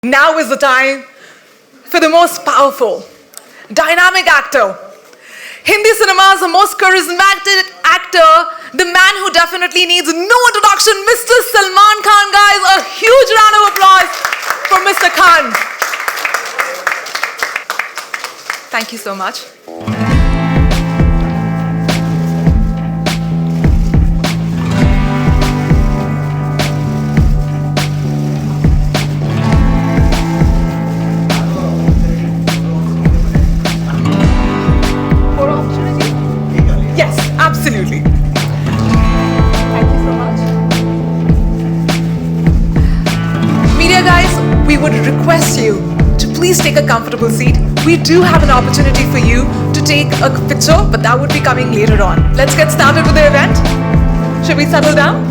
Now is the time for the most powerful, dynamic actor. Hindi cinema's most charismatic actor, the man who definitely needs no introduction, Mr. Salman Khan, guys. A huge round of applause for Mr. Khan. Thank you so much. Absolutely. Thank you so much. Media guys, we would request you to please take a comfortable seat. We do have an opportunity for you to take a picture, but that would be coming later on. Let's get started with the event. Should we settle down?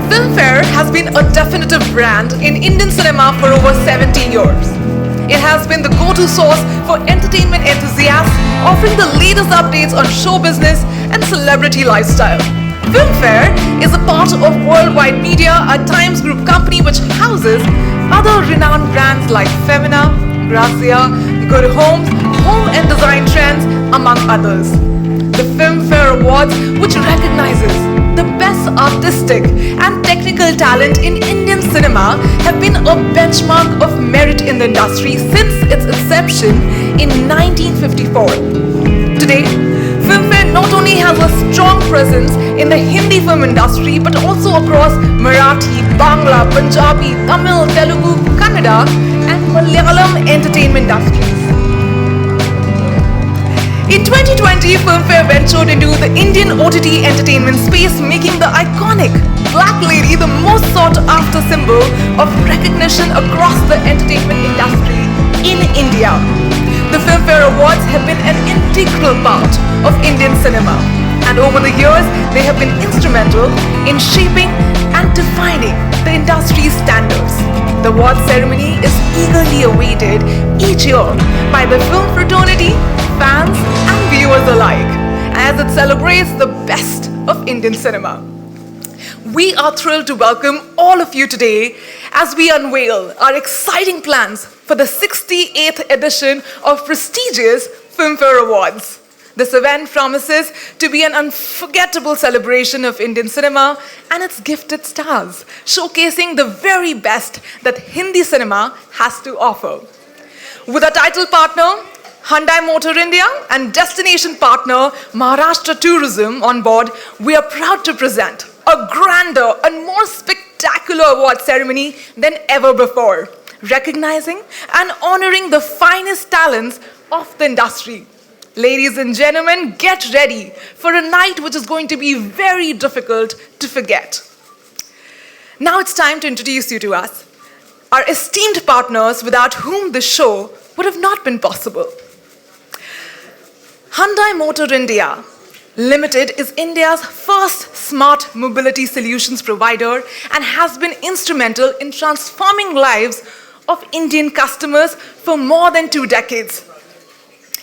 FilmFare has been a definitive brand in Indian cinema for over 70 years. It has been the go-to source for entertainment enthusiasts, offering the latest updates on show business and celebrity lifestyle. FilmFare is a part of Worldwide Media, a Times Group company which houses other renowned brands like Femina, Grazia, Good Homes, Home and Design Trends, among others. The FilmFare Awards, which recognizes the best artistic and technical talent in Indian cinema, have been a benchmark of merit in the industry since its inception in 1954. Today, FilmFare not only has a strong presence in the Hindi film industry but also across Marathi, Bangla, Punjabi, Tamil, Telugu, Kannada and Malayalam entertainment industries. In 2020, FilmFare ventured into the Indian OTT entertainment space, making the iconic Black Lady the most sought-after symbol of recognition across the entertainment industry in India. The FilmFare Awards have been an integral part of Indian cinema, and over the years, they have been instrumental in shaping and defining the industry's standards. The award ceremony is eagerly awaited each year by the film fraternity, fans and viewers alike, as it celebrates the best of Indian cinema. We are thrilled to welcome all of you today as we unveil our exciting plans for the 68th edition of prestigious FilmFare Awards. This event promises to be an unforgettable celebration of Indian cinema and its gifted stars, showcasing the very best that Hindi cinema has to offer. With our title partner, Hyundai Motor India, and destination partner Maharashtra Tourism on board, we are proud to present a grander and more spectacular award ceremony than ever before, recognizing and honoring the finest talents of the industry. Ladies and gentlemen, get ready for a night which is going to be very difficult to forget. Now it's time to introduce you to us, our esteemed partners without whom the show would have not been possible. Hyundai Motor India Limited is India's first smart mobility solutions provider and has been instrumental in transforming lives of Indian customers for more than 2 decades.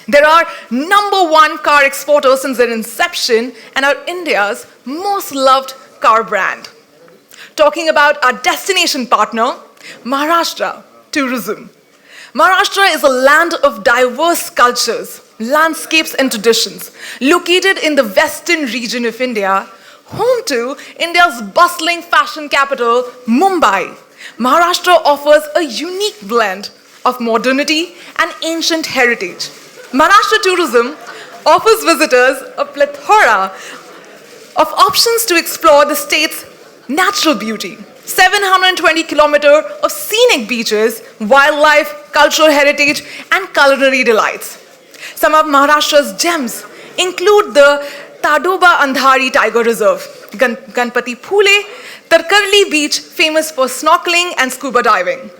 They are #1 car exporter since their inception and are India's most loved car brand. Talking about our destination partner, Maharashtra Tourism. Maharashtra is a land of diverse cultures, landscapes and traditions, located in the western region of India, home to India's bustling fashion capital, Mumbai. Maharashtra offers a unique blend of modernity and ancient heritage. Maharashtra Tourism offers visitors a plethora of options to explore the state's natural beauty. 720 kilometers of scenic beaches, wildlife, cultural heritage, and culinary delights. Some of Maharashtra's gems include the Tadoba Andhari Tiger Reserve, Ganpati Phule, Tarkarli Beach, famous for snorkeling and scuba diving,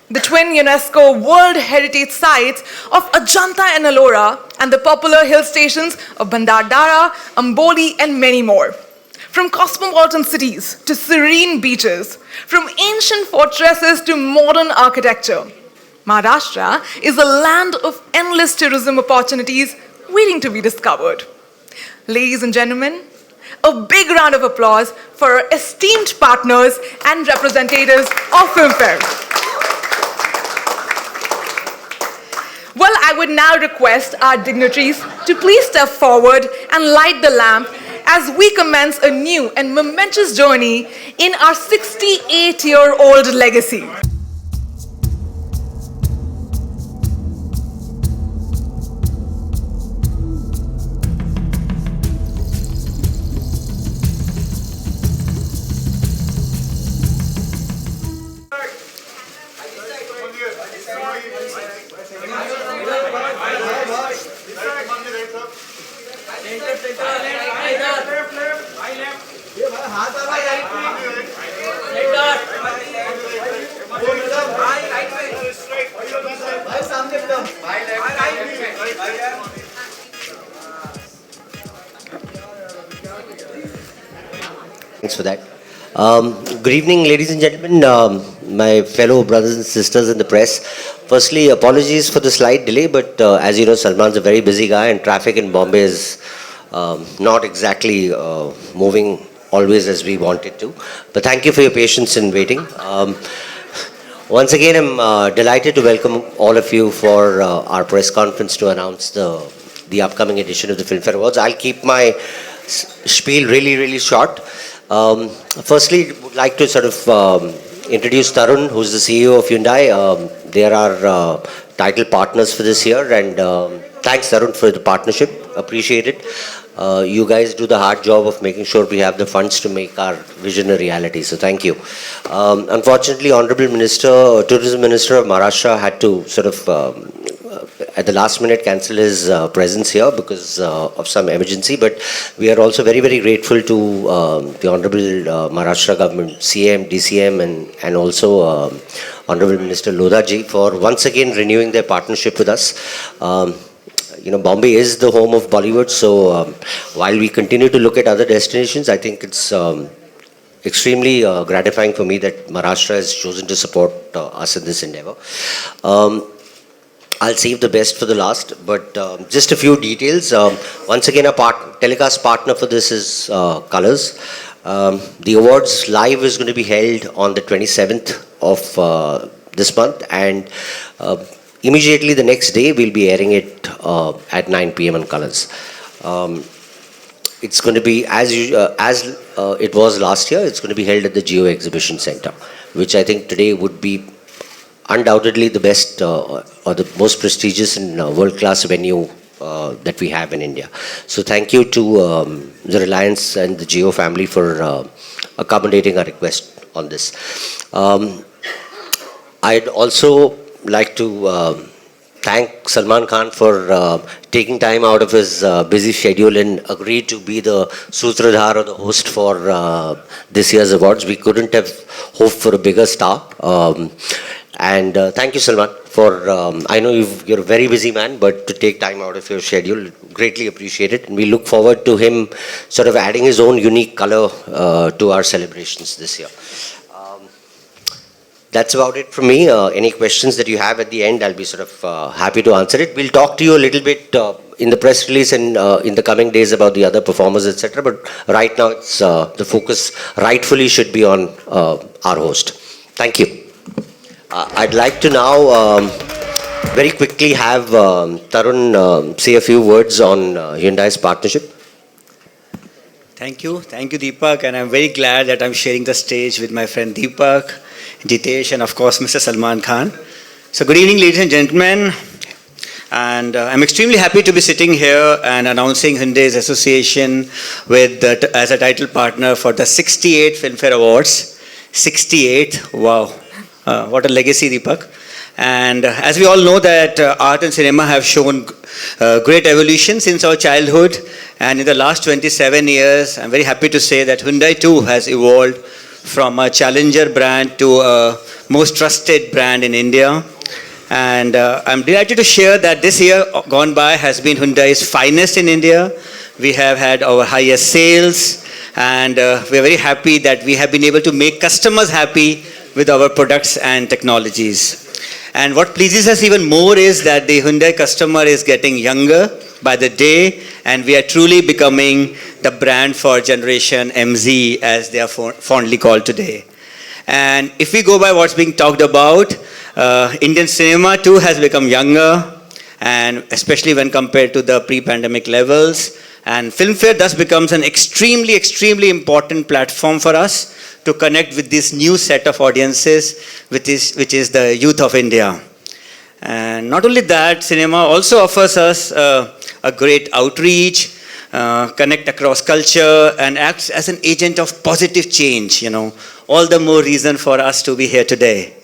the twin UNESCO World Heritage Sites of Ajanta and Ellora, and the popular hill stations of Bandardara, Amboli, and many more. From cosmopolitan cities to serene beaches, from ancient fortresses to modern architecture, Maharashtra is a land of endless tourism opportunities waiting to be discovered. Ladies and gentlemen, a big round of applause for our esteemed partners and representatives of FilmFare. Well, I would now request our dignitaries to please step forward and light the lamp as we commence a new and momentous journey in our 68-year-old legacy. Thanks for that. Good evening, ladies and gentlemen, my fellow brothers and sisters in the press. Firstly, apologies for the slight delay, but as you know, Salman's a very busy guy and traffic in Bombay is not exactly moving always as we want it to. But thank you for your patience in waiting. Once again, I'm delighted to welcome all of you for our press conference to announce the upcoming edition of the FilmFare Awards. I'll keep my spiel really short. Firstly, would like to sort of introduce Tarun, who's the CEO of Hyundai. They are our title partners for this year, and thanks Tarun for the partnership, appreciate it. You guys do the hard job of making sure we have the funds to make our vision a reality, so thank you. Unfortunately, Honorable Tourism Minister of Maharashtra had to sort of at the last minute cancel his presence here because of some emergency, but we are also very grateful to the Honorable Maharashtra government, CM, DCM and also Honorable Minister Lodha ji for once again renewing their partnership with us. You know, Bombay is the home of Bollywood, so while we continue to look at other destinations, I think it's extremely gratifying for me that Maharashtra has chosen to support us in this endeavor. I'll save the best for the last, but just a few details. Once again, our telecast partner for this is Colors. The awards live is going to be held on the 27th of this month, and immediately the next day we'll be airing it at 9 p.m. on Colors. It's going to be as it was last year. It's going to be held at the Geo Exhibition Center, which I think today would be undoubtedly the best or the most prestigious and world-class venue that we have in India. So thank you to the Reliance and the Geo family for accommodating our request on this. I'd also like to thank Salman Khan for taking time out of his busy schedule and agreed to be the Sutradhar or the host for this year's awards. We couldn't have hoped for a bigger star. And thank you, Salman, for, I know you're a very busy man, but to take time out of your schedule, greatly appreciate it. And we look forward to him sort of adding his own unique color to our celebrations this year. That's about it from me. Any questions that you have at the end, I'll be sort of happy to answer it. We'll talk to you a little bit in the press release and in the coming days about the other performers, etc. But right now, it's the focus rightfully should be on our host. Thank you. I'd like to now very quickly have Tarun say a few words on Hyundai's partnership. Thank you, Deepak, and I'm very glad that I'm sharing the stage with my friend Deepak, Jitesh, and of course Mr. Salman Khan. So good evening, ladies and gentlemen, and I'm extremely happy to be sitting here and announcing Hyundai's association with as a title partner for the 68th FilmFare Awards. 68, wow. What a legacy, Deepak. And as we all know that art and cinema have shown great evolution since our childhood, and in the last 27 years, I'm very happy to say that Hyundai too has evolved from a challenger brand to a most trusted brand in India. And I'm delighted to share that this year gone by has been Hyundai's finest in India. We have had our highest sales, and we're very happy that we have been able to make customers happy with our products and technologies. And what pleases us even more is that the Hyundai customer is getting younger, by the day, and we are truly becoming the brand for Generation MZ, as they are fondly called today. And if we go by what's being talked about, Indian cinema too has become younger, and especially when compared to the pre-pandemic levels. And FilmFare thus becomes an extremely, extremely important platform for us to connect with this new set of audiences, which is the youth of India. And not only that, cinema also offers us a great outreach, connect across culture, and acts as an agent of positive change, all the more reason for us to be here today.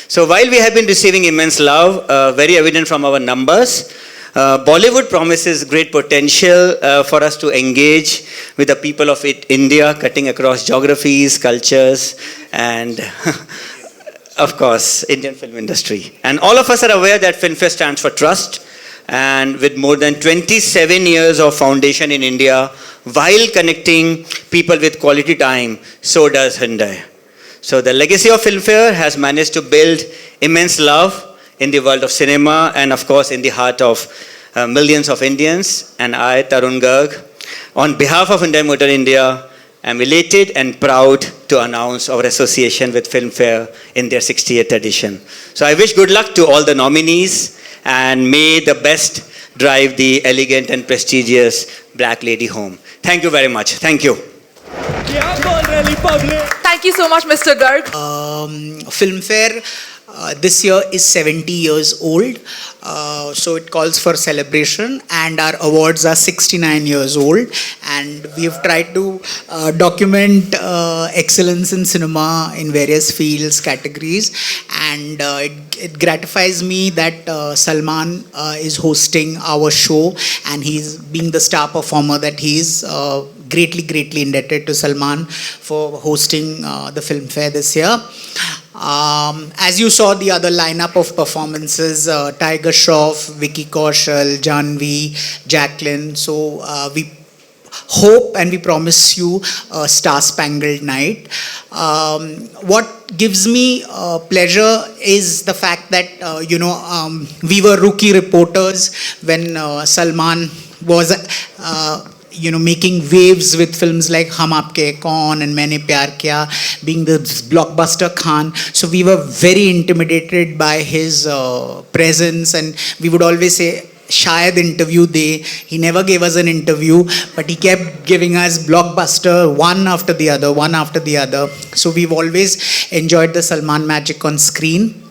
So while we have been receiving immense love, very evident from our numbers, Bollywood promises great potential for us to engage with the people of India, cutting across geographies, cultures, and of course, Indian film industry. And all of us are aware that FilmFare stands for trust, and with more than 27 years of foundation in India, while connecting people with quality time, so does Hyundai. So the legacy of FilmFare has managed to build immense love in the world of cinema, and of course in the heart of millions of Indians. And I, Tarun Garg, on behalf of Hyundai Motor India, am elated and proud to announce our association with FilmFare in their 68th edition. So I wish good luck to all the nominees, and may the best drive the elegant and prestigious Black Lady home. Thank you very much. Thank you. Thank you so much, Mr. Garg. FilmFare this year is 70 years old, so it calls for celebration, and our awards are 69 years old, and we have tried to document excellence in cinema in various fields, categories, and it gratifies me that Salman is hosting our show, and he's being the star performer that he is. Greatly indebted to Salman for hosting the FilmFare this year. As you saw the other lineup of performances, Tiger Shroff, Vicky Kaushal, Janvi, Jacqueline. So we hope and we promise you a star-spangled night. What gives me pleasure is the fact that, we were rookie reporters when Salman was making waves with films like Hum Aapke Kaun and Maine Pyar Kiya, being the blockbuster Khan. So we were very intimidated by his presence, and we would always say, Shayad interview de. He never gave us an interview, but he kept giving us blockbuster one after the other. So we've always enjoyed the Salman magic on screen.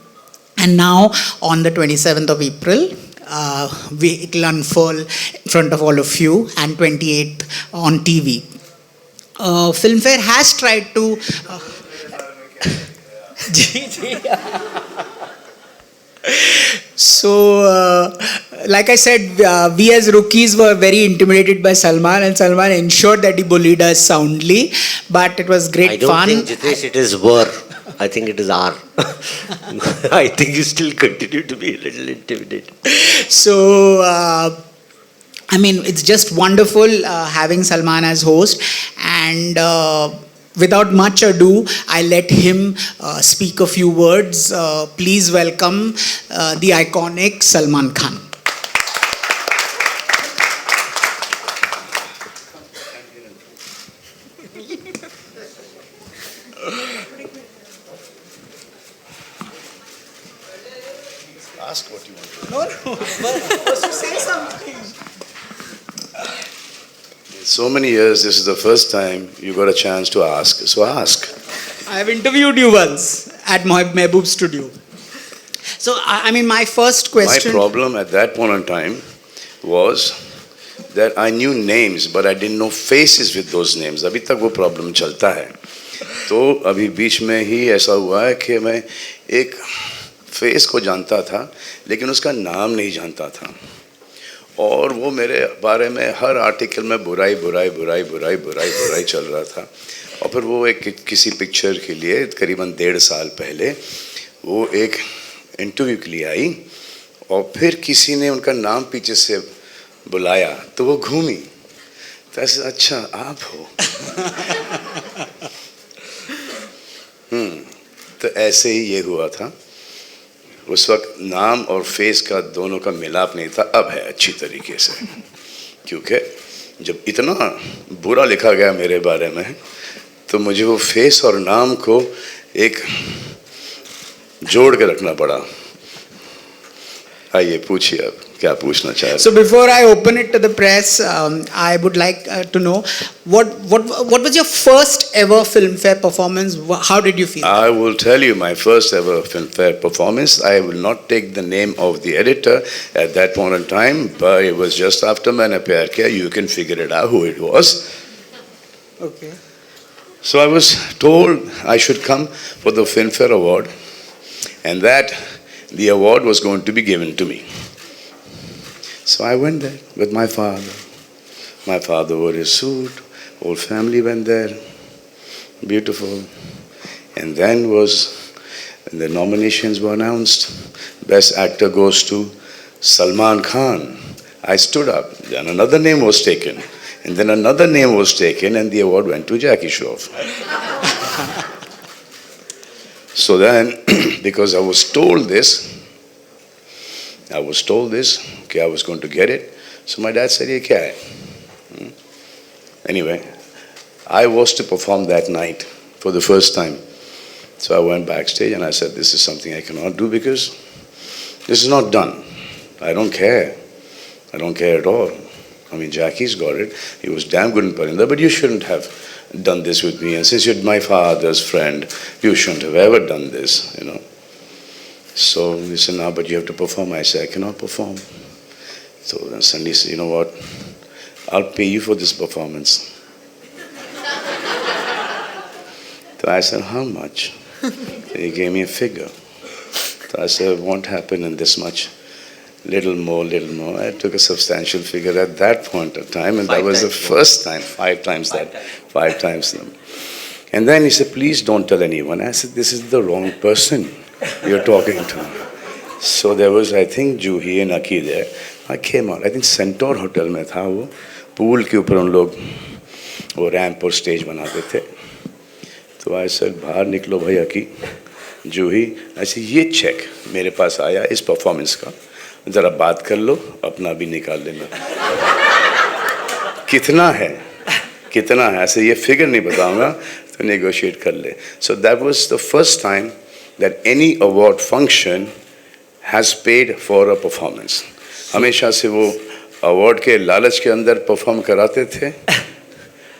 And now on the 27th of April, it will unfurl in front of all of you, and 28th on TV. FilmFare has tried to... So, like I said, we as rookies were very intimidated by Salman, and Salman ensured that he bullied us soundly, but it was great fun. I don't think, Jitesh, it is were. I think it is are. I think you still continue to be a little intimidated. So, it's just wonderful having Salman as host, and without much ado, I let him speak a few words. Please welcome the iconic Salman Khan. Ask what you want to. No, first you say something. In so many years, this is the first time you got a chance to ask. So ask. I have interviewed you once at Mehboob studio. So, my first question... My problem at that point in time was that I knew names, but I didn't know faces with those names. अभी तक वो problem चलता है. तो अभी बीच में ही ऐसा हुआ है कि मैं एक फेस को जानता था, लेकिन उसका नाम नहीं जानता था, और वो मेरे बारे में हर आर्टिकल में बुराई चल रहा था. और फिर वो एक किसी पिक्चर के लिए करीबन 1.5 साल पहले वो एक इंटरव्यू के लिए आई, और फिर किसी ने उनका नाम पीछे से बुलाया तो वो घूमी, तो ऐसे अच्छा आप हो. तो ऐसे ही ये हुआ था. उस वक्त नाम और फेस का दोनों का मिलाप नहीं था, अब है अच्छी तरीके से। क्योंकि जब इतना बुरा लिखा गया मेरे बारे में तो मुझे वो फेस और नाम को एक जोड़ के रखना पड़ा। आइए पूछिए अब क्या पूछना चाह रहे हैं। So before I open it to the press, I would like to know what was your first ever FilmFare performance? How did you feel? I will tell you my first ever FilmFare performance. I will not take the name of the editor at that point in time, but it was just after मैंने प्यार किया. You can figure it out who it was. Okay. So I was told I should come for the FilmFare award, and that the award was going to be given to me. So I went there with my father. My father wore his suit, whole family went there, beautiful. And then the nominations were announced. Best actor goes to Salman Khan. I stood up, then another name was taken, and then another name was taken, and the award went to Jackie Shroff. So then, because I was told this, okay, I was going to get it. So my dad said, "Ye kya hai?" Anyway, I was to perform that night for the first time. So I went backstage and I said, "This is something I cannot do because this is not done. I don't care. I don't care at all. I mean, Jackie's got it. He was damn good in Parinda, but you shouldn't have done this with me. And since you're my father's friend, you shouldn't have ever done this, you know." So he said, "No, but you have to perform." I said, "I cannot perform." So then Sandy said, "You know what? I'll pay you for this performance." So I said, "How much?" And he gave me a figure. So I said, "It won't happen in this much. Little more, little more." I took a substantial figure at that point of time, and that was the first time, 5 times that, 5 times them. And then he said, "Please don't tell anyone." I said, "This is the wrong person you're talking to." So there was, I think, Juhi and Aki there. I came out. I think Centaur Hotel में था वो. Pool के ऊपर उन लोग वो ramp और stage बनाते थे. तो I said, "बाहर निकलो भाई Aki." Juhi, I said, "ये check मेरे पास आया इस performance का. जरा बात कर लो, अपना भी निकाल लेना." कितना है ऐसे ये फिगर नहीं बताऊंगा तो negotiate कर ले. So that was the first time that any award function has paid for a performance. हमेशा से वो award के लालच के अंदर perform कराते थे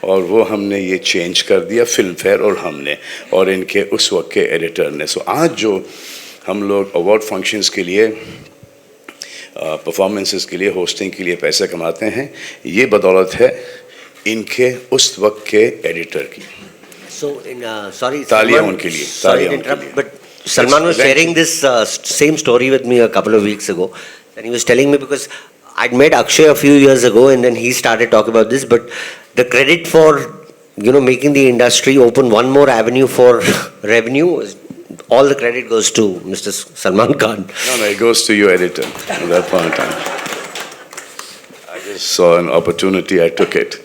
और वो हमने ये change कर दिया FilmFare और हमने और इनके उस वक्त के editor ने. So आज जो हम लोग award functions के लिए परफॉर्मेंसेस के लिए होस्टिंग के लिए पैसे कमाते हैं, ये बदौलत है इनके उस वक्त के एडिटर की. So, sorry, तालियां Salman, उनके लिए, sorry to interrupt, but Salman was sharing this same story with me a couple of weeks ago, and he was telling me because I'd met Akshay a few years ago, and then he started talking about this. But the credit for making the industry open one more avenue for revenue, all the credit goes to Mr. Salman Khan. No, it goes to your editor at that point in time. I just saw an opportunity, I took it.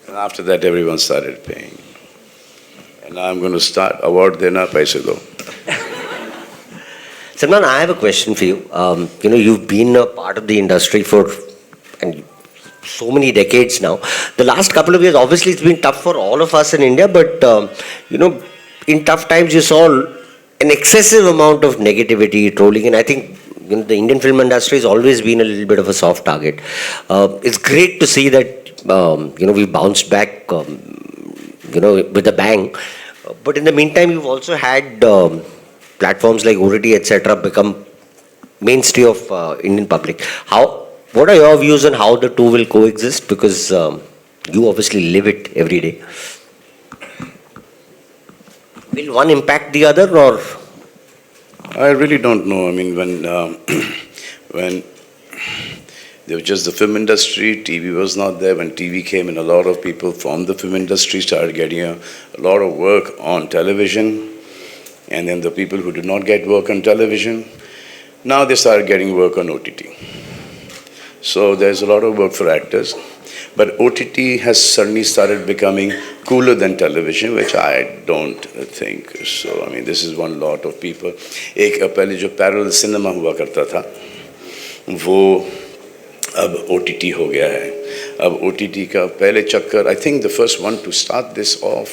And after that, everyone started paying. And now I'm going to start award dena paise do. Salman, I have a question for you. You've been a part of the industry for so many decades now. The last couple of years, obviously, it's been tough for all of us in India, but, in tough times, you saw an excessive amount of negativity, trolling, and I think the Indian film industry has always been a little bit of a soft target. It's great to see that, we bounced back, with a bang. But in the meantime, you've also had platforms like OTT, etc., become mainstay of Indian public. What are your views on how the two will coexist? Because you obviously live it every day. Will one impact the other, or? I really don't know. I mean, when there was just the film industry, TV was not there. When TV came in, a lot of people from the film industry started getting a lot of work on television. And then the people who did not get work on television, now they started getting work on OTT. So there's a lot of work for actors. But OTT has suddenly started becoming cooler than television, which I don't think so. I mean, this is one lot of people. एक पहले जो parallel cinema हुआ करता था, वो अब OTT हो गया है. अब OTT का पहले चक्कर, I think the first one to start this off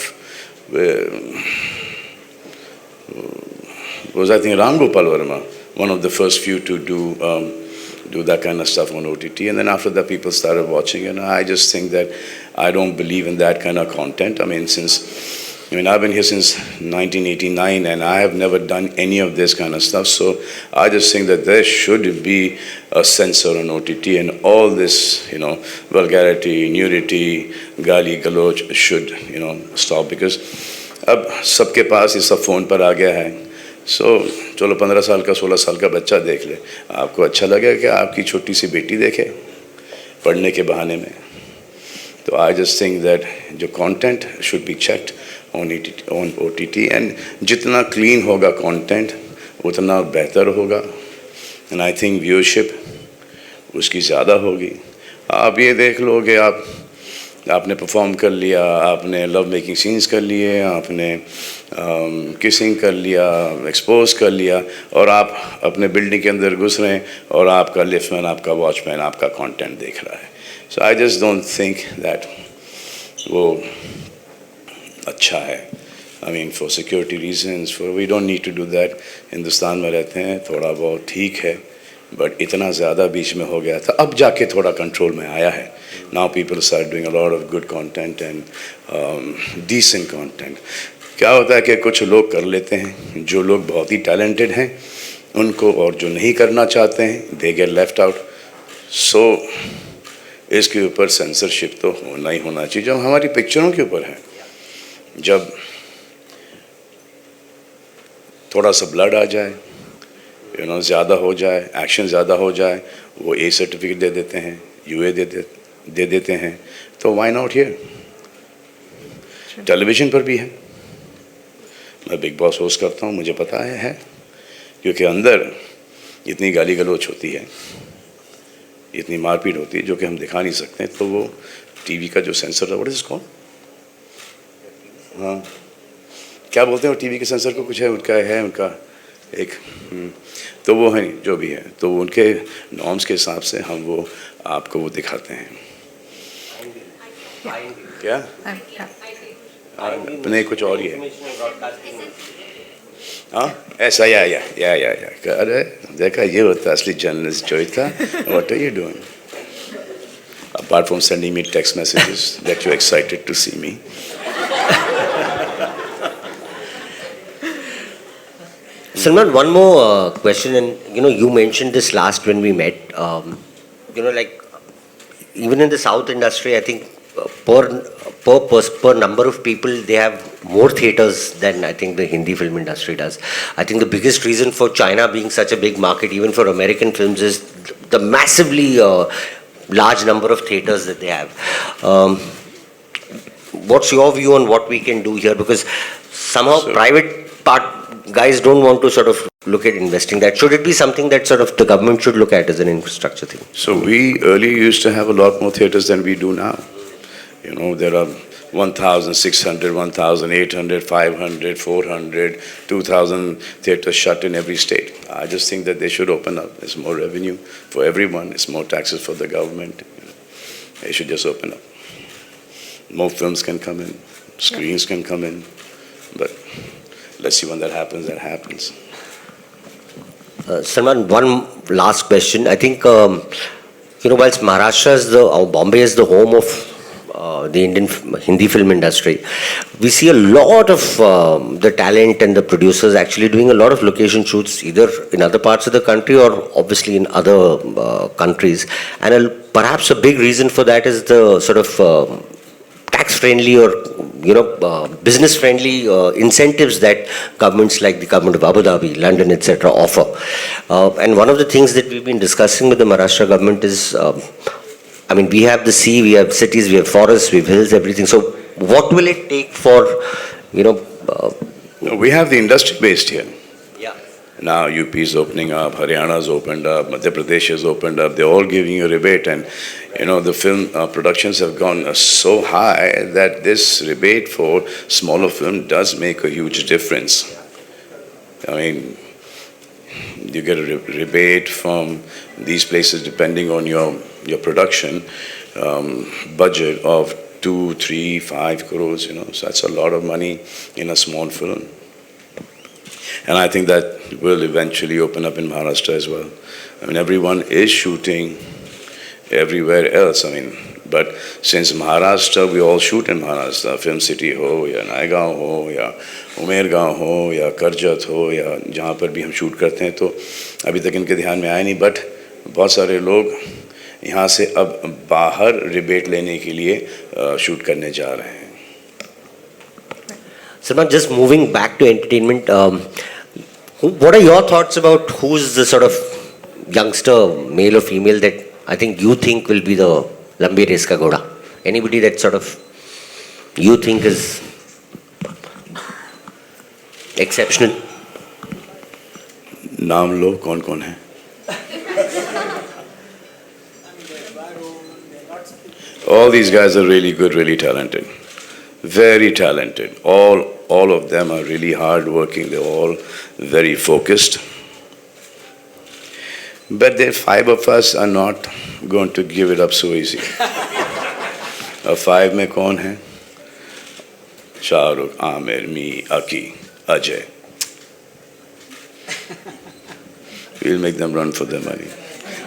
was, I think, Ram Gopal Verma, one of the first few to do that kind of stuff on OTT, and then after that people started watching, and I just think that I don't believe in that kind of content. I mean, I've been here since 1989 and I have never done any of this kind of stuff, so I just think that there should be a censor on OTT, and all this, vulgarity, nudity, gali galoch should, stop, because अब सबके पास ये सब phone पर आ गया है. चलो 15 साल का 16 साल का बच्चा देख ले, आपको अच्छा लगेगा कि आपकी छोटी सी बेटी देखे पढ़ने के बहाने में? तो आई जस्ट थिंक दैट जो content should be checked on OTT, and जितना क्लीन होगा कंटेंट उतना बेहतर होगा, एंड आई थिंक व्यूअरशिप उसकी ज़्यादा होगी. आप ये देख लोगे, आपने परफॉर्म कर लिया, आपने लव मेकिंग सीन्स कर लिए, आपने किसिंग कर लिया, एक्सपोज कर लिया, और आप अपने बिल्डिंग के अंदर घुस रहे हैं और आपका लिफ्टमैन, आपका वॉचमैन आपका कंटेंट देख रहा है. So I just don't think that वो अच्छा है. I mean for security reasons, for we don't need to do that. Hindustan में रहते हैं, थोड़ा बहुत ठीक है, बट इतना ज़्यादा बीच में हो गया था. अब जाके थोड़ा कंट्रोल में आया है. Now people start doing a lot of good content and decent content. क्या होता है कि कुछ लोग कर लेते हैं, जो लोग बहुत ही टैलेंटेड हैं उनको, और जो नहीं करना चाहते हैं they get left out. So इसके ऊपर सेंसरशिप तो होना ही होना चाहिए, जो हमारी पिक्चरों के ऊपर है. जब थोड़ा सा ब्लड आ जाए, ज़्यादा हो जाए, एक्शन ज़्यादा हो जाए, वो A सर्टिफिकेट दे देते हैं, UA दे देते हैं. तो वाई नॉट हियर? टेलीविज़न पर भी है. मैं बिग बॉस होस्ट करता हूँ, मुझे पता है, क्योंकि अंदर इतनी गाली गलोच होती है, इतनी मारपीट होती है, जो कि हम दिखा नहीं सकते. तो वो टीवी का जो सेंसर है, व्हाट इज कॉल्ड, हाँ क्या बोलते हैं वो टीवी के सेंसर को, कुछ है उनका एक तो वो है जो भी है, तो उनके नॉर्म्स के हिसाब से हम वो आपको वो दिखाते हैं. क्या अपने कुछ और ही है, हाँ ऐसा या अरे देखा, ये होता असली journalist Joita. What are you doing apart from sending me text messages that you excited to see me? Salman, one more question, and you mentioned this last when we met. Like even in the South industry, I think per number of people, they have more theaters than I think the Hindi film industry does. I think the biggest reason for China being such a big market, even for American films, is the massively large number of theaters that they have. What's your view on what we can do here? Because somehow private guys don't want to sort of look at investing that. Should it be something that sort of the government should look at as an infrastructure thing? So we earlier used to have a lot more theaters than we do now. There are 1,600, 1,800, 500, 400, 2,000 theaters shut in every state. I just think that they should open up. There's more revenue for everyone. It's more taxes for the government. They should just open up. More films can come in. Screens can come in. But let's see when that happens. Salman, one last question. I think, whilst Maharashtra is Bombay is the home of the Indian Hindi film industry, we see a lot of the talent and the producers actually doing a lot of location shoots, either in other parts of the country or obviously in other countries. And perhaps a big reason for that is the sort of tax-friendly or business-friendly incentives that governments like the government of Abu Dhabi, London, etc. offer. And one of the things that we've been discussing with the Maharashtra government is, we have the sea, we have cities, we have forests, we have hills, everything. So what will it take for, we have the industry based here. Yeah. Now UP is opening up, Haryana's opened up, Madhya Pradesh has opened up. They're all giving you a rebate, and the film productions have gone so high that this rebate for smaller film does make a huge difference. I mean, you get a rebate from these places depending on your production budget of 2, 3, 5 crores. So that's a lot of money in a small film. And I think that will eventually open up in Maharashtra as well. I mean, everyone is shooting everywhere else. I mean, but since Maharashtra, we all shoot in Maharashtra. Film City ho, या नायगांव हो, या उमेरगांव हो, या करजत हो, या जहाँ पर भी हम शूट करते हैं, तो अभी तक इनके ध्यान में आया नहीं. बट बहुत सारे लोग यहाँ से अब बाहर रिबेट लेने के लिए शूट करने जा रहे हैं. Salman, just moving back to entertainment, what are your thoughts about who's the sort of youngster, male or female, that I think you think will be the Lambi Race Ka Ghoda? Anybody that sort of you think is exceptional? नाम लो, कौन कौन है? All these guys are really good, really talented. Very talented. All of them are really hard working. They're all very focused. But the 5 of us are not going to give it up so easy. अब 5 में कौन है? शाहरुख, आमिर, मी, अकी, Ajay. We'll make them run for their money.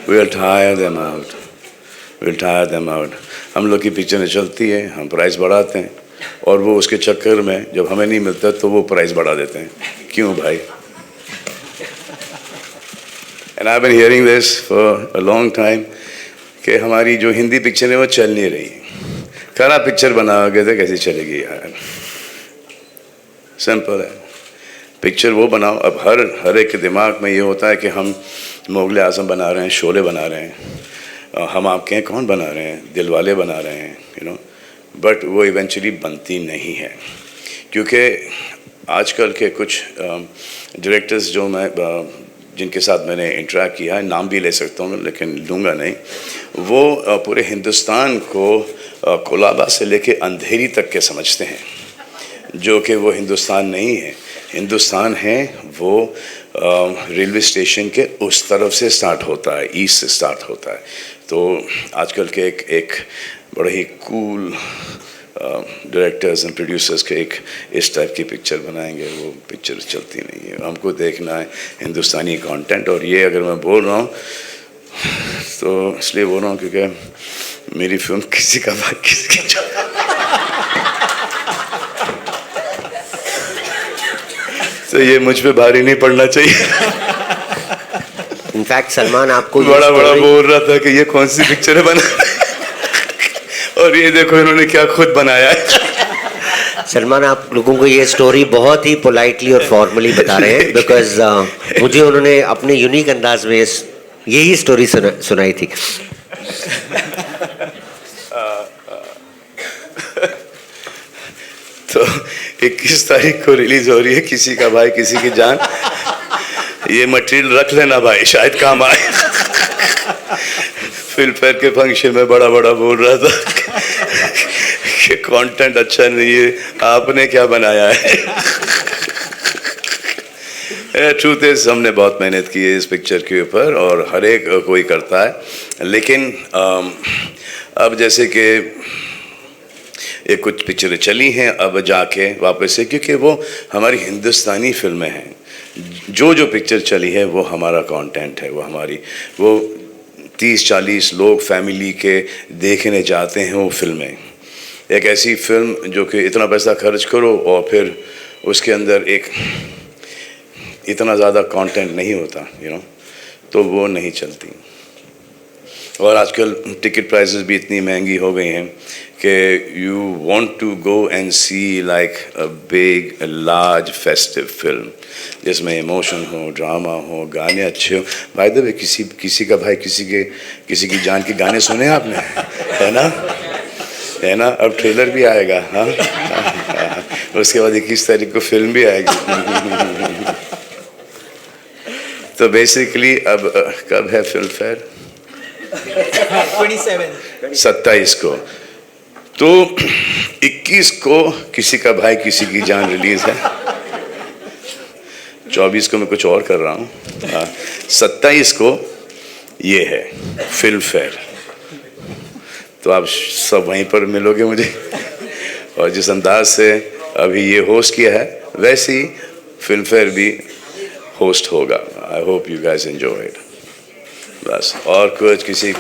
We'll tire them out. We'll tire them out. हम लोग की पिक्चरें चलती है, हम प्राइस बढ़ाते हैं, और वो उसके चक्कर में जब हमें नहीं मिलता तो वो प्राइस बढ़ा देते हैं. क्यों भाई? And I've been hearing this for a long time कि हमारी जो हिंदी पिक्चर है वो चल नहीं रही. खराब पिक्चर बनाओगे तो कैसे चलेगी यार? सिंपल है. पिक्चर वो बनाओ. अब हर एक के दिमाग में ये होता है कि हम मुग़ल आज़म बना रहे हैं, शोले बना रहे हैं, हम आपके हैं कौन बना रहे हैं, दिलवाले बना रहे हैं, बट वो इवेंचुअली बनती नहीं है. क्योंकि आजकल के कुछ डायरेक्टर्स जो मैं जिनके साथ मैंने इंटरेक्ट किया है, नाम भी ले सकता हूँ लेकिन लूँगा नहीं, वो पूरे हिंदुस्तान को कोलाबा से लेके अंधेरी तक के समझते हैं, जो कि वो हिंदुस्तान नहीं है. हिंदुस्तान है वो रेलवे स्टेशन के उस तरफ से स्टार्ट होता है, ईस्ट से स्टार्ट होता है. तो आजकल के एक बड़े ही कूल डायरेक्टर्स एंड प्रोड्यूसर्स के एक इस टाइप की पिक्चर बनाएंगे, वो पिक्चर चलती नहीं है. हमको देखना है हिंदुस्तानी कंटेंट. और ये अगर मैं बोल रहा हूँ तो इसलिए बोल रहा हूँ क्योंकि मेरी फिल्म किसी का भाई किसी की तो ये मुझ पे भारी नहीं पड़ना चाहिए. इनफैक्ट सलमान आपको बड़ा बोल रहा था कि ये कौन सी पिक्चर है बना और ये देखो इन्होंने क्या खुद बनाया है. सलमान, आप लोगों को ये स्टोरी बहुत ही पोलाइटली और फॉर्मली बता रहे हैं, बिकॉज मुझे उन्होंने अपने यूनिक अंदाज में यही स्टोरी सुनाई थी. तो 21 तारीख को रिलीज हो रही है किसी का भाई किसी की जान. ये मटेरियल रख लेना भाई, शायद काम आए. फिल्म फेयर के फंक्शन में बड़ा बोल रहा था कि कंटेंट अच्छा नहीं है, आपने क्या बनाया है. ट्रूथ इज हमने बहुत मेहनत की है इस पिक्चर के ऊपर और हर एक कोई करता है. लेकिन अब जैसे कि ये कुछ पिक्चरें चली हैं अब जाके वापस से, क्योंकि वो हमारी हिंदुस्तानी फिल्में हैं. जो पिक्चर चली है वो हमारा कंटेंट है, वो हमारी वो 30-40 लोग फैमिली के देखने जाते हैं वो फिल्में. एक ऐसी फिल्म जो कि इतना पैसा खर्च करो और फिर उसके अंदर एक इतना ज़्यादा कंटेंट नहीं होता, तो वो नहीं चलती. और आजकल टिकट प्राइसेस भी इतनी महंगी हो गई हैं कि you want to go and see like a big large festive film जिसमें इमोशन हो, ड्रामा हो, गाने अच्छे हो. बाय द वे किसी का भाई किसी की जान के Gaane सुने आपने? है ना. अब ट्रेलर भी आएगा. हाँ. उसके बाद 21 तारीख को फिल्म भी आएगी. तो बेसिकली अब कब है फिल्म फेयर? 27 को। तो 21 को किसी का भाई किसी की जान रिलीज है, 24 को मैं कुछ और कर रहा हूँ, 27 को ये है फिल्म फेयर। तो आप सब वहीं पर मिलोगे मुझे, और जिस अंदाज से अभी ये होस्ट किया है वैसे ही फिल्म फेयर भी होस्ट होगा। I hope you guys enjoy it. बस और कुछ किसी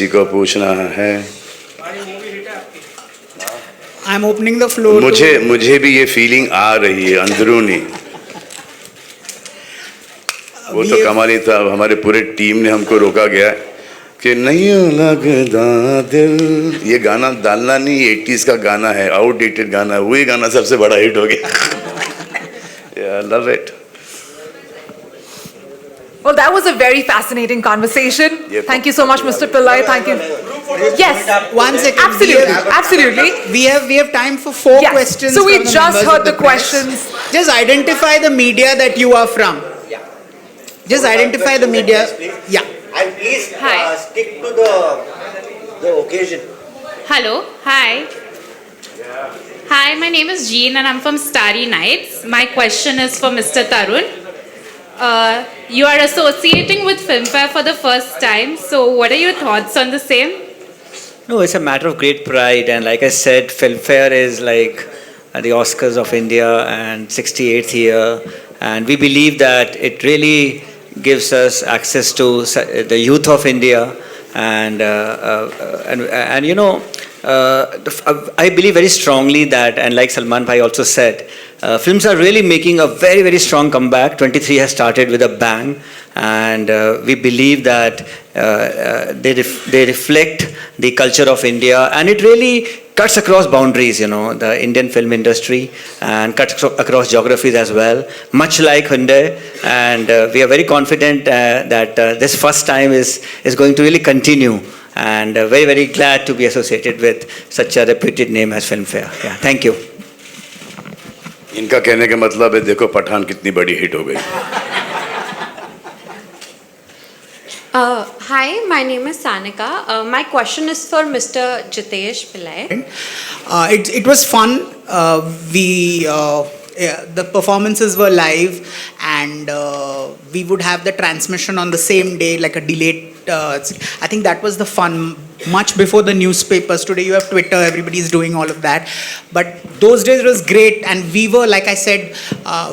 को पूछना है? I'm opening the floor. मुझे भी ये फीलिंग आ रही है अंदरूनी। वो तो कमाल ही था, हमारे पूरे टीम ने हमको रोका गया कि नहीं लगदा दिल, ये गाना डालना नहीं, 80s का गाना है, आउटडेटेड गाना है, वही गाना सबसे बड़ा हिट हो गया। Love it. Well, that was a very fascinating conversation. Yeah. Thank you so much, Mr. Pillai. Thank you. Yes. 1 second. Absolutely. Absolutely. We have time for 4 Yes. questions. So we from the just members heard of the press. questions. Just identify the media that you are from. Just identify the media. Yeah. And please Hi. stick to the occasion. Hello, hi. Hi, my name is Jean and I'm from Starry Nights. My question is for Mr. Tarun. You are associating with FilmFare for the first time, so what are your thoughts on the same? No, it's a matter of great pride, and like I said, FilmFare is like the Oscars of India and 68th year, and we believe that it really gives us access to the youth of India, and you know, I believe very strongly that, and like Salman Bhai also said, films are really making a very, very strong comeback. 23 has started with a bang, and we believe that they reflect the culture of India, and it really cuts across boundaries, you know, the Indian film industry, and cuts across geographies as well, much like Hyundai, and we are very confident that this first time is going to really continue, and very, very glad to be associated with such a reputed name as FilmFare. Yeah, thank you. इनका कहने का मतलब है देखो पठान कितनी बड़ी hit हो गई। Hi, my name is Sanika. My question is for Mr. Jitesh Pillai. It was fun. The performances were live, and we would have the transmission on the same day, like a delayed. I think that was the fun. Much before the newspapers. Today you have Twitter, everybody's doing all of that. But those days was great, and we were, like I said,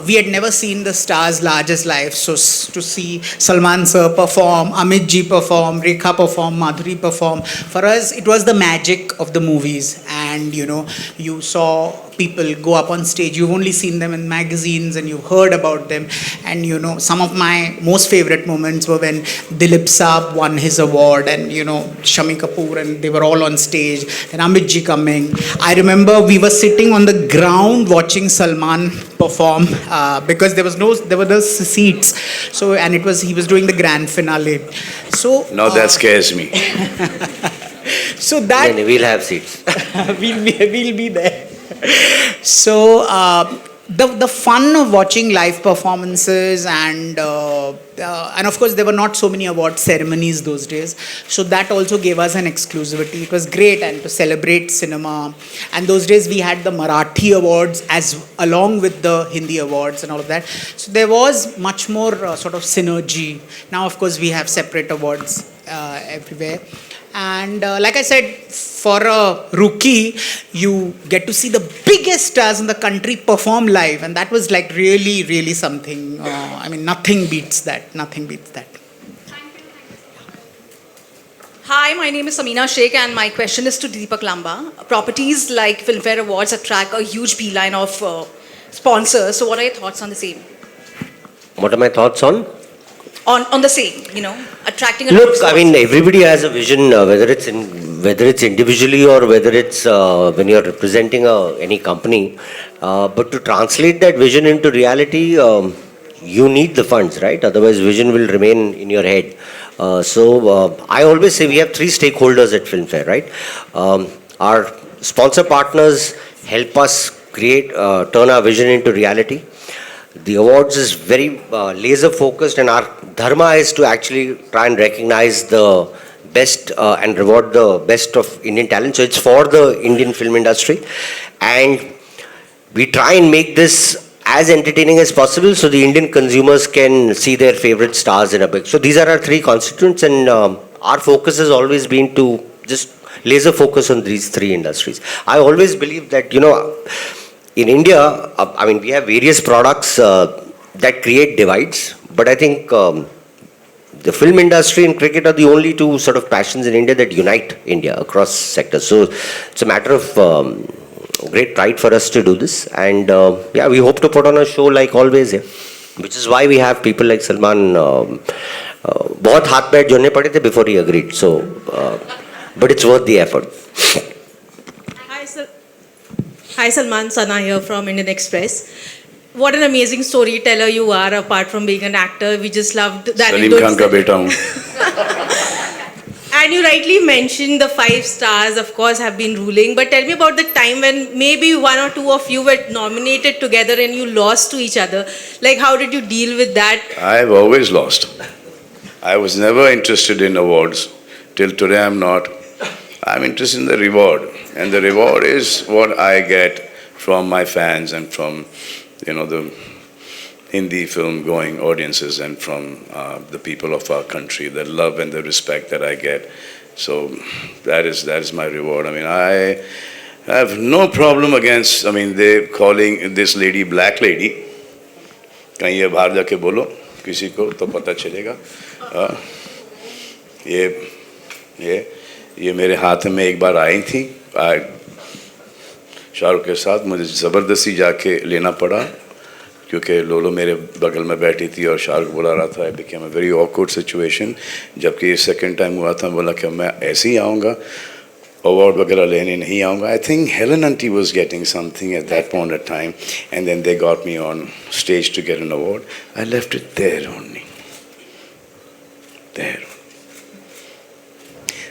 we had never seen the stars large as life. So to see Salman sir perform, Amit ji perform, Rekha perform, Madhuri perform, for us it was the magic of the movies. And you know, you saw people go up on stage. You've only seen them in magazines and you've heard about them. And you know, some of my most favorite moments were when Dilip Saab won his award, and you know, Shami Kapoor, and they were all on stage, and Amit ji coming. I remember we were sitting on the ground watching Salman perform because there were those seats. So, and he was doing the grand finale. So Now that scares me. So that We'll have seats. we'll be there. So the fun of watching live performances, and of course there were not so many award ceremonies those days, so that also gave us an exclusivity. It was great, and to celebrate cinema. And those days we had the Marathi awards along with the Hindi awards and all of that, so there was much more sort of synergy. Now of course we have separate awards everywhere. And like I said, for a rookie, you get to see the biggest stars in the country perform live, and that was like really, really something. I mean, nothing beats that. Nothing beats that. Hi, my name is Samina Sheikh, and my question is to Deepak Lamba. Properties like FilmFare Awards attract a huge beeline of sponsors. So, what are your thoughts on the same? What are my thoughts on? On the same, you know, attracting a lot of Look, I sponsors. mean, everybody has a vision, whether it's individually or whether it's when you're representing any company. But to translate that vision into reality, you need the funds, right? Otherwise, vision will remain in your head. So I always say we have 3 stakeholders at FilmFare, right? Our sponsor partners help us turn our vision into reality. the awards is very laser focused, and our dharma is to actually try and recognize the best and reward the best of Indian talent. So it's for the Indian film industry, and we try and make this as entertaining as possible so the Indian consumers can see their favorite stars in a big. So these are our three constituents, and our focus has always been to just laser focus on these three industries. I always believe that, in India, I mean, we have various products that create divides, but I think the film industry and cricket are the only two sort of passions in India that unite India across sectors. So it's a matter of great pride for us to do this, and yeah, we hope to put on a show like always here, which is why we have people like Salman. बहुत हाथ पैर जोड़ने पड़े थे before he agreed. So, but it's worth the effort. Hi Salman, Sana here from Indian Express. What an amazing storyteller you are, apart from being an actor. We just loved that. Salim Khan का बेटा हूँ. And you rightly mentioned the 5 stars, of course, have been ruling. But tell me about the time when maybe one or two of you were nominated together and you lost to each other. Like, how did you deal with that? I've always lost. I was never interested in awards. Till today I'm not. I'm interested in the reward. And the reward is what I get from my fans and from, the Hindi film going audiences and from the people of our country, the love and the respect that I get. So that is my reward. I mean, I have no problem against, they're calling this lady black lady. कहीं ये बाहर जाके बोलो किसी को तो पता चलेगा. ये मेरे हाथ में एक बार आई थी शाहरुख के साथ. मुझे ज़बरदस्ती जाके लेना पड़ा क्योंकि लोलो मेरे बगल में बैठी थी और शाहरुख बुला रहा था. It became a very awkward situation. जबकि ये second time हुआ था, बोला कि मैं ऐसे ही आऊँगा, award वगैरह लेने नहीं आऊँगा. I think Helen Auntie was getting something at that point of time, and then they got me on stage to get an award. I left it there only. There.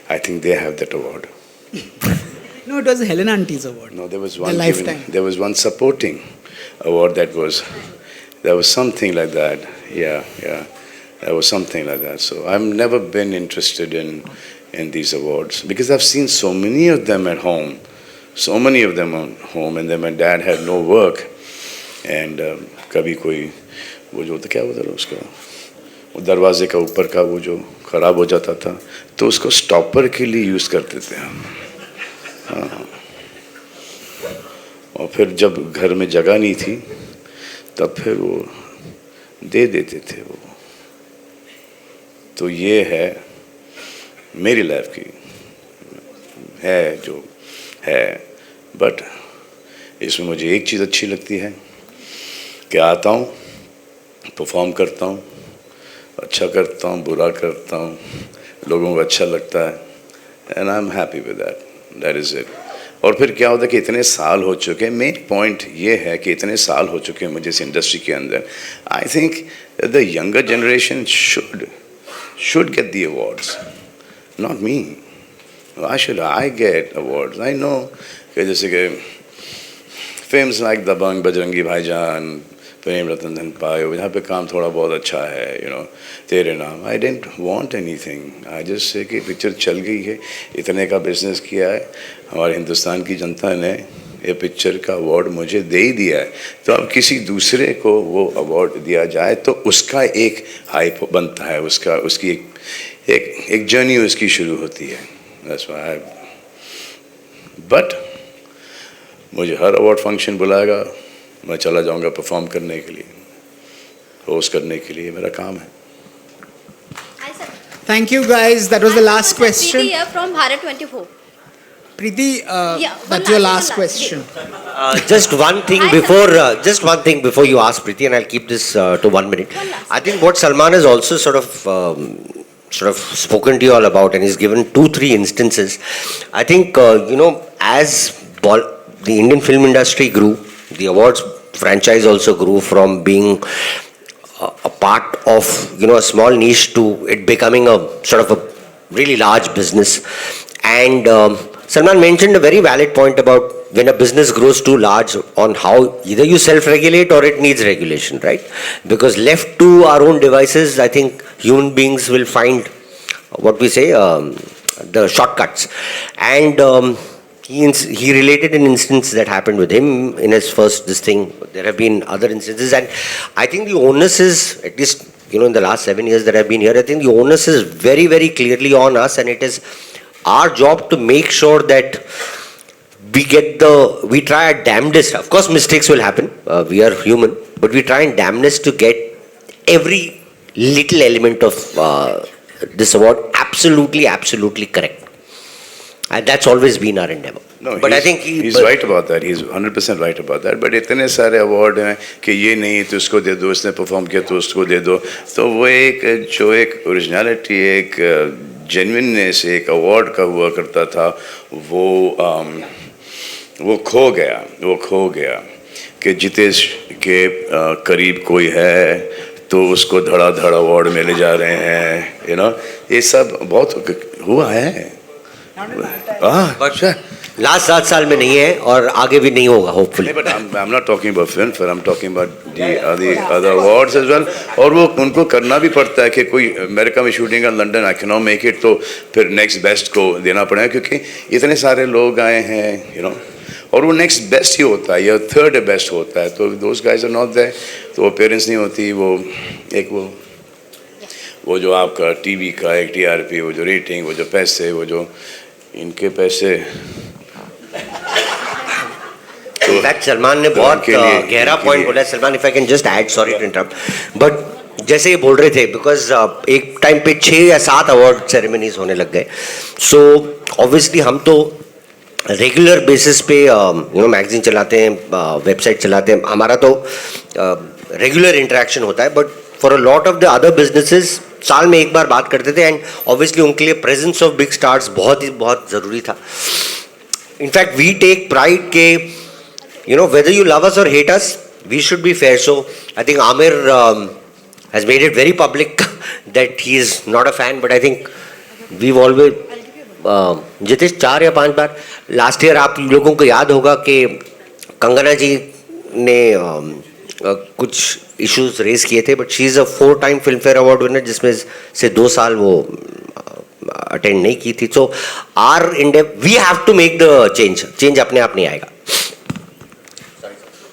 I think they have that award. No, it was Helen Auntie's award. No, there was The one lifetime. there was one supporting award that was something like that. Yeah. There was something like that. So I've never been interested in these awards because I've seen so many of them at home. So many of them at home, and then my dad had no work, and कभी कोई वो जो क्या बोलते हैं उसका वो दरवाजे का ऊपर का वो जो खराब हो जाता था तो उसको स्टॉपर के लिए यूज़ करते थे हम. हाँ. और फिर जब घर में जगह नहीं थी तब फिर वो दे देते थे वो. तो ये है मेरी लाइफ की है जो है. बट इसमें मुझे एक चीज़ अच्छी लगती है कि आता हूँ, परफॉर्म करता हूँ, अच्छा करता हूँ, बुरा करता हूँ, लोगों को अच्छा लगता है, and I am happy with that. That is it. और फिर क्या होता है कि इतने साल हो चुके हैं. मेन पॉइंट ये है कि इतने साल हो चुके हैं मुझे इस इंडस्ट्री के अंदर. I think the younger generation should get the awards, not me. Why should I get awards? I know कि जैसे कि films like दबंग, बजरंगी भाईजान, प्रेम रतन धन पायो, यहाँ पे काम थोड़ा बहुत अच्छा है, तेरे नाम. I didn't want anything. I just say कि पिक्चर चल गई है, इतने का बिजनेस किया है, हमारे हिंदुस्तान की जनता ने ये पिक्चर का अवार्ड मुझे दे ही दिया है, तो अब किसी दूसरे को वो अवार्ड दिया जाए तो उसका एक हाइप बनता है, उसकी एक जर्नी उसकी शुरू होती है. That's why बट मुझे हर अवार्ड फंक्शन बुलाएगा, मैं चला जाऊंगा परफॉर्म करने के लिए, होस्ट करने के लिए. मेरा काम है. Thank you guys. That was the last question. Preeti here from Bharat 24. Preeti, Yeah, that's one your last last question. Just one thing before you ask Preeti, and I'll keep this to 1 minute. I think what Salman has also sort of spoken to you all about, and he's given 2-3 instances. I think as the Indian film industry grew, the awards franchise also grew from being a part of a small niche to it becoming a sort of a really large business. And Salman mentioned a very valid point about when a business grows too large on how either you self-regulate or it needs regulation, right? Because left to our own devices, I think human beings will find what we say, the shortcuts. And he related an instance that happened with him in his first this thing. There have been other instances, and I think the onus is, at least in the last 7 years that I've been here, I think the onus is very, very clearly on us, and it is our job to make sure that we try our damnedest. Of course, mistakes will happen. We are human, but we try and damnedest to get every little element of this award absolutely correct. And that's always been our endeavor. No, but I think he's right about that. He's 100% right about that. But इतने सारे award हैं कि ये नहीं तो उसको दे दो, इसने परफॉर्म किया तो उसको दे दो. तो वो एक ओरिजिनलिटी, एक जेन्युइननेस, एक अवार्ड का हुआ करता था, वो खो गया कि जितेश के करीब कोई है तो उसको धड़ाधड़ अवार्ड मिले जा रहे हैं. ये सब बहुत हुआ है. लास्ट 7 साल में नहीं है और आगे भी नहीं होगा, hopefully. But I'm not talking about FilmFare. I'm talking about the other awards as well. और वो उनको करना भी पड़ता है कि कोई अमेरिका में शूटिंग है, London, I cannot make it, तो फिर नेक्स्ट बेस्ट को देना पड़ेगा क्योंकि इतने सारे लोग आए हैं, और वो नेक्स्ट बेस्ट ही होता है या थर्ड बेस्ट होता है. तो those guys are not there. तो वो पेरेंट्स नहीं होती, वो जो आपका टीवी का एक TRP, वो जो रेटिंग, वो जो पैसे, वो जो इनके पैसे. इनफैक्ट सलमान ने बहुत गहरा पॉइंट बोला. Salman, if I can just add, sorry to interrupt, but जैसे ये बोल रहे थे, बिकॉज एक टाइम पे 6 या 7 अवार्ड सेरेमनीज होने लग गए. सो ऑब्वियसली हम तो रेगुलर बेसिस पे मैगजीन चलाते हैं, वेबसाइट चलाते हैं, हमारा तो रेगुलर इंटरेक्शन होता है. But for a lot of the other businesses साल में एक बार बात करते थे, एंड ऑब्वियसली उनके लिए प्रेजेंस ऑफ बिग स्टार्स बहुत ज़रूरी था. इनफैक्ट वी टेक प्राइड के whether you love us or hate us, we should be fair. So I think Amir has made it very public that he is not a fan, but I think we've always Jitesh 4 या 5 बार last year आप लोगों को याद होगा कि कंगना जी ने कुछ issues raise किए थे, but she is a 4-time FilmFare award winner, जिसमें से 2 साल वो अटेंड नहीं की थी. So are we have to make the change अपने आप नहीं आएगा.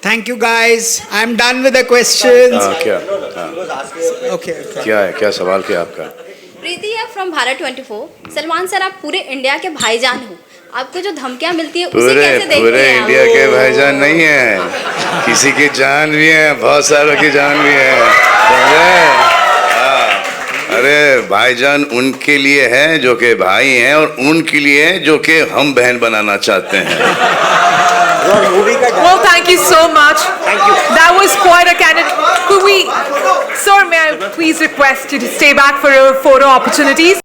Thank you guys. I'm done with the questions. Okay. क्या है, क्या सवाल क्या आपका? प्रीति है फ्रॉम भारत 24. सलमान सर, आप पूरे इंडिया के भाईजान हो. आपको जो धमकियां मिलती है उसे कैसे देखते हैं? पूरे इंडिया के भाईजान नहीं है, किसी की जान भी है, बहुत सारों की जान भी है. अरे भाईजान उनके लिए है जो कि भाई हैं, और उनके लिए है जो कि हम बहन बनाना चाहते हैं. Well, thank you so much. Thank you. That was quite a candid. Could we, sir, may I please request you to stay back for photo opportunities?